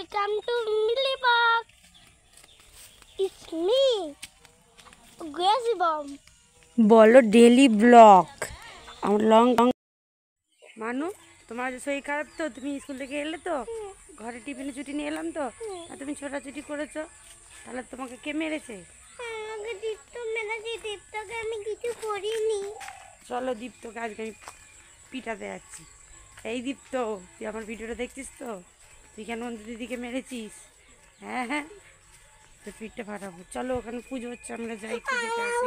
Welcome to Millie Park. It's me, Gracie Bomb. বলো daily blog আমার long মানু তোমার শরীর খারাপ তো তুমি স্কুল থেকে এলে তো ঘরে টিফিনে ছুটি নিয়ে এলাম তো আর তুমি ছোটাছুটি করেছো তাহলে তোমাকে কে মেরেছে? আমাকে দীপ্ত মেরেছে। দীপ্তকে আমি কিছু করিনি। চলো দীপ্তকে আজকে আমি পিটাতে যাচ্ছি। এই দীপ্ত, তুই আমার ভিডিওটা দেখছিস তো? তুই কেন অন্ত দিদিকে মেরেছিস? হ্যাঁ হ্যাঁ, তো পিঠটা ফাটাবো। চলো ওখানে পুজো হচ্ছে, আমরা যাই একটু দেখে আসি।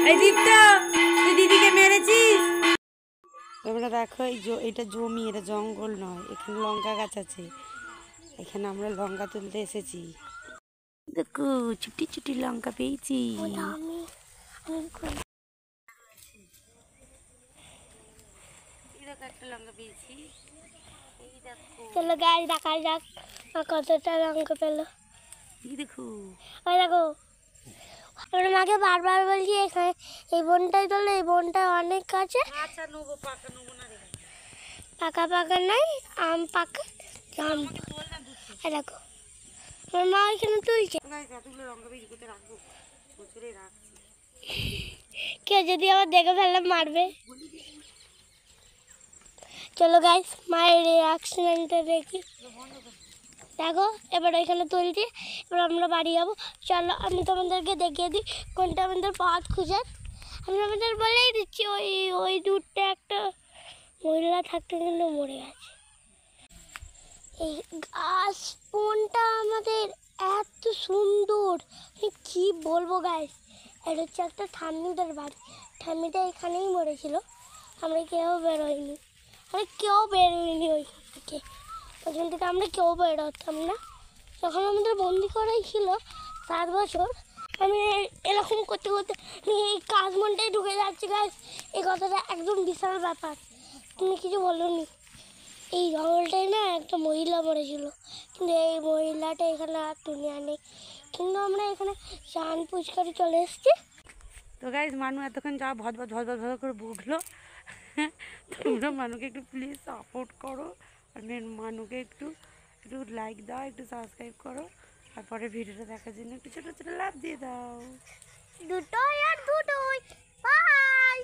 এই দীপ্ত, তুই দিদিকে মেরেছিস? তোমরা দেখো এটা জমি, এটা জঙ্গল নয়, এখানে লঙ্কা গাছ আছে, এখানে আমরা লঙ্কা তুলতে এসেছি। দেখো ছুটি ছুটি লঙ্কা পেয়েছি। একটা লঙ্কা পেয়েছি। চলো গাছ দেখা যাক কতটা লঙ্কা পেলো। দেখো ওই দেখো, আমার মাকে বারবার বলছি এখানে এই বনটাই তোলো, এই বনটা অনেক কাছে। আচ্ছা নেবো, পাকা নেবো না রে। পাকা পাকা নাই, আম পাকা জাম। দেখো আমার মা এখানে তুলছে। এতগুলো লঙ্কা পেয়েছি, কোথায় রাখবো? বছরে রাখছি। কেউ যদি আবার দেখে ফেললে মারবে। চলো গাইস মায়ের রিয়াকশনটা দেখি। দেখো এবার এখানে তুলছি, এবার আমরা বাড়ি যাবো। চলো আমি তোমাদেরকে দেখিয়ে দিই কোনটা আমাদের পথ খুঁজে। আমি আমাদের বলেই দিচ্ছি, ওই ওই দূরটা একটা মহিলা থাকতে কিন্তু মরে গেছে। এই গাছ বনটা আমাদের এত সুন্দর, আমি কি বলবো গাইস। এটা হচ্ছে একটা ঠাম্মিদের বাড়ি, ঠাম্মিটা এখানেই মরেছিল। আমরা কেউ বেরোয়নি, ওইখান থেকে। ওইখান থেকে আমরা কেউ বেরোতাম না। যখন আমাদের বন্দি করাই ছিল 7 বছর, আমি এরকম করতে করতে এই কাজ মনটাই ঢুকে যাচ্ছি গাইস। এই কথাটা একদম বিশাল ব্যাপার, তুমি কিছু বলোনি। এই জঙ্গলটাই না একটা মহিলা মরেছিল, কিন্তু এই মহিলাটা এখানে আর দুনিয়া নেই। কিন্তু আমরা এখানে চান পুচকারে চলে এসেছি। তো গাইজ মানু এতক্ষণ যা ভদ করে বকলো, তোমরা মানুকে একটু প্লিজ সাপোর্ট করো, আর মানুকে একটু লাইক দাও, একটু সাবস্ক্রাইব করো, আর পরে ভিডিওটা দেখার জন্য একটু ছোটো ছোটো লাভ দিয়ে দাও। দুটোই আর দুটোই, বাই।